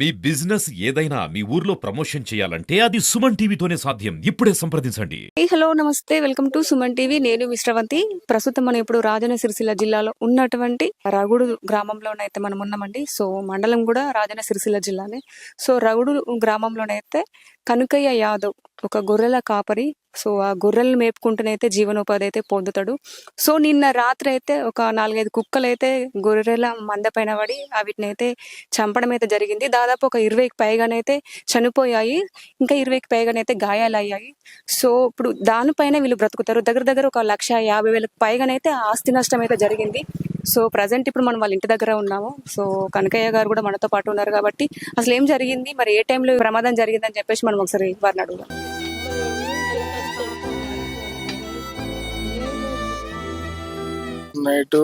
మీ business ఏదైనా మీ ఊర్లో promotion చేయాలంటే అది సుమన్ టీవీతోనే సాధ్యం. ఇప్పుడే సంప్రదించండి. హలో నమస్తే, వెల్కమ్ టు సుమన్ టీవీ. నేను మిశ్రవంతి. ప్రస్తుతం మనం ఇప్పుడు రాజన్న సిరిసిల్ల జిల్లాలో ఉన్నటువంటి రగుడు గ్రామంలోనైతే మనం ఉన్నామండి. సో మండలం కూడా రాజన్న సిరిసిల్ల జిల్లానే. సో రగుడు గ్రామంలోనైతే కనకయ్య యాదవ్ ఒక గొర్రెల కాపరి. సో ఆ గొర్రెలను మేపుకుంటూనైతే జీవనోపాధి అయితే పొందుతాడు. సో నిన్న రాత్రి అయితే ఒక 4-5 కుక్కలు అయితే గొర్రెల మంద పైన పడి వీటిని అయితే చంపడం అయితే జరిగింది. దాదాపు ఒక 20కి పైగానైతే చనిపోయాయి, ఇంకా 20కి పైగానైతే గాయాలయ్యాయి. సో ఇప్పుడు దానిపైన వీళ్ళు బ్రతుకుతారు. దగ్గర దగ్గర ఒక 1,50,000 పైగానైతే ఆస్తి నష్టం అయితే జరిగింది. సో ప్రజెంట్ ఇప్పుడు మనం వాళ్ళ ఇంటి దగ్గర ఉన్నాము. సో కనకయ్య గారు కూడా మనతో పాటు ఉన్నారు కాబట్టి అసలు ఏం జరిగింది, మరి ఏ టైంలో ప్రమాదం జరిగిందని చెప్పేసి మనం ఒకసారి వారిని అడుగుదాం. నైట్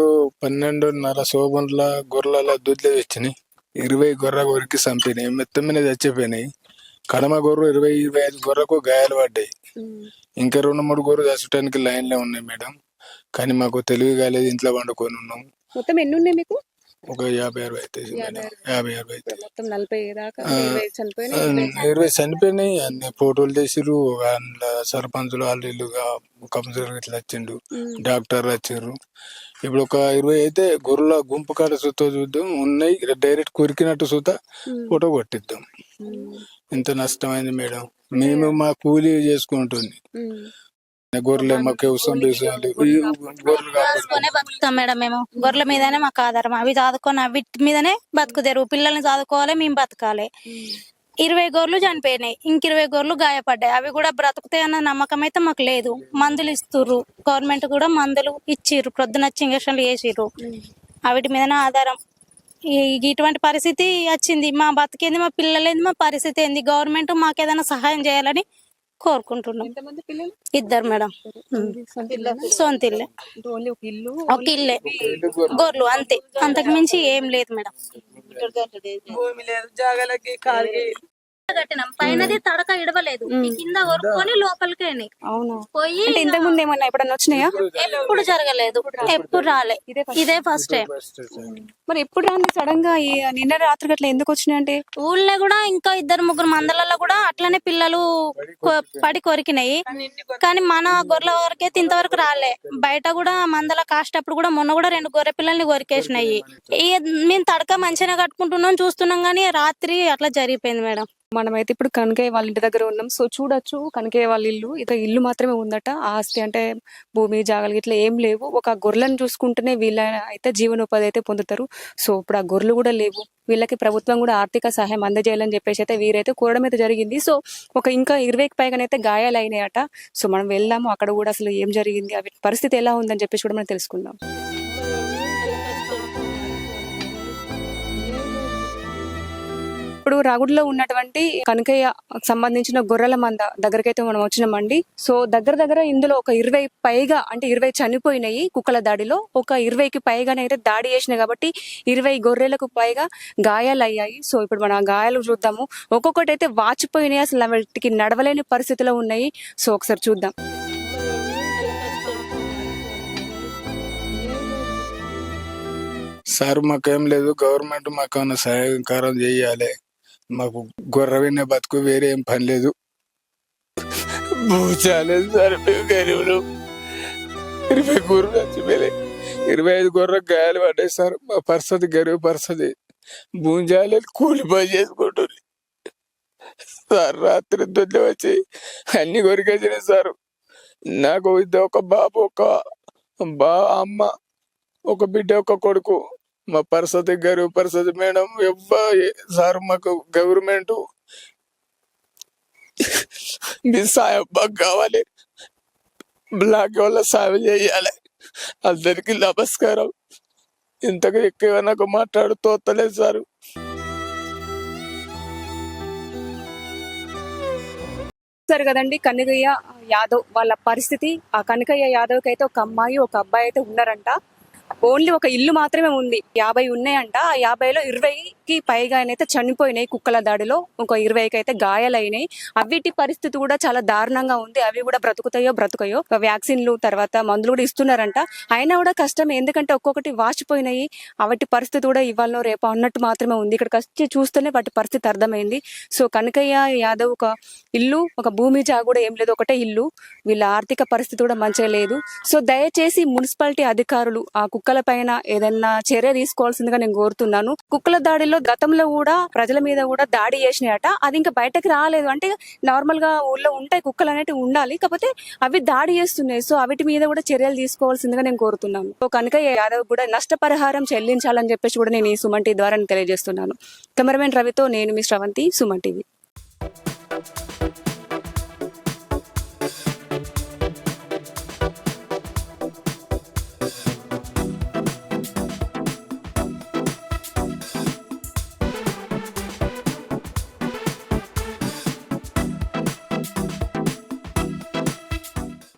12:30 శోభన్ల గొర్రెల దూద్లే వచ్చినాయి. 20 గొర్రె కొరికి చంపినాయి, మొత్తం మీద చచ్చిపోయినాయి. కడమ గొర్రె 20-25 గొర్రెకు గాయాలు పడ్డాయి. ఇంకా 2-3 గొర్రెలు చచ్చటానికి లైన్ లో ఉన్నాయి మేడం. కానీ మాకు తెలివి కాలేదు, ఇంట్లో వండుకొని ఉన్నాం. మొత్తం ఎన్ని ఉన్నాయి మీకు? ఒక 50-60 అయితే 50-60 అయితే మొత్తం 40 దాకా. 20 చనిపోయినాయి. అన్ని ఫోటోలు తీసిరు. అందులో సర్పంచులు వాళ్ళు ఇల్లుగా కంప్యూటర్ ఇట్లా వచ్చిండు, డాక్టర్ వచ్చారు. ఇప్పుడు ఒక 20 అయితే గొర్రెల గుంపు కాడ చూస్తా చూద్దాం ఉన్నాయి. డైరెక్ట్ కొరికినట్టు చూస్తా ఫోటో కొట్టిద్దాం. ఇంత నష్టమైంది మేడం. మేము మా కూలీ చేసుకుంటుంది గొర్రెలు మాకు గొర్రెలు చదువుకొనే బతుకుతాం మేడం. మేము గొర్రెల మీదనే మాకు ఆధారం. అవి చదువుకొని అవి మీదనే బతుకుతారు. పిల్లల్ని చదువుకోవాలి, మేము బతకాలి. 20 గొర్రెలు చనిపోయినాయి, ఇంక 20 గొర్రెలు గాయపడ్డాయి. అవి కూడా బ్రతుకుతాయి అన్న నమ్మకం అయితే మాకు లేదు. మందులు ఇస్తుర్రు, గవర్నమెంట్ కూడా మందులు ఇచ్చిర్రు, ప్రొద్దునచ్చి ఇంజక్షన్లు వేసిర్రు. అవిటి మీదనే ఆధారం. ఇటువంటి పరిస్థితి వచ్చింది. మా బతికేంది, మా పిల్లలేంది, మా పరిస్థితి ఏంది? గవర్నమెంట్ మాకు ఏదైనా సహాయం చేయాలని కోరుకుంటున్నాం. 2 మేడం. సొంత ఇల్లే, ఒక ఇల్లే, గొర్రెలు అంతే, అంతకు మించి ఏం లేదు మేడం. కట్టినాం, పైనది తడక ఇడవలేదు, ఈ కింద వరుకొని లోపలికి పోయి. ఇంతకు ముందు ఏమన్నా ఎప్పుడన్నా వచ్చినాయా? ఎప్పుడు జరగలేదు, ఎప్పుడు రాలే, ఇదే ఫస్ట్ టైం. మరి ఎప్పుడు రాంది సడన్ గా నిన్న రాత్రి గట్ల ఎందుకు వచ్చినాయి అంటే? ఊళ్ళో కూడా ఇంకా 2-3 మందలలో కూడా అట్లనే పిల్లలు పడి కొరికినాయి. కానీ మన గొర్రెల వరకైతే ఇంతవరకు రాలే. బయట కూడా మందల కాసేటప్పుడు కూడా మొన్న కూడా 2 గొర్రె పిల్లల్ని కొరికేసినాయి. మేము తడక మంచిగా కట్టుకుంటున్నాం, చూస్తున్నాం, కానీ రాత్రి అట్లా జరిగిపోయింది మేడం. మనమైతే ఇప్పుడు కనకయ్య వాళ్ళ ఇంటి దగ్గర ఉన్నాం. సో చూడొచ్చు, కనకయ్య వాళ్ళ ఇల్లు ఇక ఇల్లు మాత్రమే ఉందట. ఆస్తి అంటే భూమి జాగలు ఇట్లా ఏం లేవు. ఒక గొర్రెలను చూసుకుంటేనే వీళ్ళ అయితే జీవనోపాధి అయితే పొందుతారు. సో ఇప్పుడు ఆ గొర్రెలు కూడా లేవు. వీళ్ళకి ప్రభుత్వం కూడా ఆర్థిక సహాయం అందజేయాలని చెప్పేసి అయితే వీరైతే కోరడం అయితే జరిగింది. సో ఒక ఇంకా 20కి పైగానైతే గాయాలు అయినాయట. సో మనం వెళ్దాము, అక్కడ కూడా అసలు ఏం జరిగింది, అవి పరిస్థితి ఎలా ఉందని చెప్పేసి కూడా మనం తెలుసుకుందాం. ఇప్పుడు రాగుడిలో ఉన్నటువంటి కనకయ్య సంబంధించిన గొర్రెల మంద దగ్గరకైతే మనం వచ్చినామండి. సో దగ్గర దగ్గర ఇందులో ఒక 20 పైగా, అంటే 20 చనిపోయినాయి కుక్కల దాడిలో. ఒక 20కి పైగానైతే దాడి చేసినాయి కాబట్టి 20 గొర్రెలకు పైగా గాయాలు అయ్యాయి. సో ఇప్పుడు మనం ఆ గాయాలు చూద్దాము. ఒక్కొక్కటి అయితే వాచిపోయినాయి, అసలు వాటికి నడవలేని పరిస్థితిలో ఉన్నాయి. సో ఒకసారి చూద్దాం. సార్ మాకేం లేదు, గవర్నమెంట్ మాకు ఏమైనా సహాయకారం చేయాలి. మాకు గొర్రె వినే బతుకు, వేరే ఏం పని లేదు. చాలేదు సార్, మేము గరీబులు. 20 గొర్రెలు చచ్చిపోయాయి, 25 గొర్రెలకు గాయాలు పడ్డాయి సార్. మా పరిస్థితి గరీబ్ పరిస్థితి. భూంజాలి కూలి పని చేసుకుంటుంది సార్. రాత్రి దొడ్లు వచ్చి అన్ని కొరికేసినాయి సార్. నాకు ఒక బాబు, ఒక అమ్మ, ఒక బిడ్డ, ఒక కొడుకు. మా పరిస్థితి గరీబ్ పరిస్థితి మేడం. సార్ మాకు గవర్నమెంట్ మీ సాయం మాకు కావాలి. బ్లాక్ వల్ల సాయం చేయాలి. అందరికి నమస్కారం. ఇంతగా ఎక్కువ నాకు మాట్లాడుతోతలేదు సార్. సరే కదండి, కనకయ్య యాదవ్ వాళ్ళ పరిస్థితి. ఆ కనకయ్య యాదవ్కి అయితే ఒక అమ్మాయి, ఒక అబ్బాయి అయితే ఉన్నారంట. ఓన్లీ ఒక ఇల్లు మాత్రమే ఉంది. 50 ఉన్నాయంట. ఆ 50లో 20కి పైగా అయితే చనిపోయినాయి కుక్కల దాడిలో. ఒక 20కి అయితే గాయాలైనాయి. అవిటి పరిస్థితి కూడా చాలా దారుణంగా ఉంది. అవి కూడా బ్రతుకుతాయో వ్యాక్సిన్లు తర్వాత మందులు కూడా ఇస్తున్నారంట. అయినా కూడా కష్టమే, ఎందుకంటే ఒక్కొక్కటి వాచిపోయినాయి. వాటి పరిస్థితి కూడా ఇవాళ రేపు అన్నట్టు మాత్రమే ఉంది. ఇక్కడికి వచ్చి చూస్తేనే వాటి పరిస్థితి అర్థమైంది. సో కనకయ్య యాదవ్ ఒక ఇల్లు, ఒక భూమి జాగా కూడా ఏం లేదు, ఒకటే ఇల్లు. వీళ్ళ ఆర్థిక పరిస్థితి కూడా మంచిగా లేదు. సో దయచేసి మున్సిపాలిటీ అధికారులు ఆ కుక్కల పైన ఏదైనా చర్య తీసుకోవాల్సిందిగా నేను కోరుతున్నాను. కుక్కల దాడిలో గతంలో కూడా ప్రజల మీద కూడా దాడి చేసినాయట. అది ఇంకా బయటకు రాలేదు. అంటే నార్మల్ గా ఊళ్ళో ఉంటాయి కుక్కలు అనేవి ఉండాలి, కాకపోతే అవి దాడి చేస్తున్నాయి. సో అవిటి మీద కూడా చర్యలు తీసుకోవాల్సిందిగా నేను కోరుతున్నాను. సో కనుక యాదవ్ కూడా నష్టపరిహారం చెల్లించాలని చెప్పేసి కూడా నేను ఈ సుమన్ టీవీ ద్వారా తెలియజేస్తున్నాను. కెమెరామెన్ రవితో నేను మీ శ్రవంతి, సుమన్ టీవీ.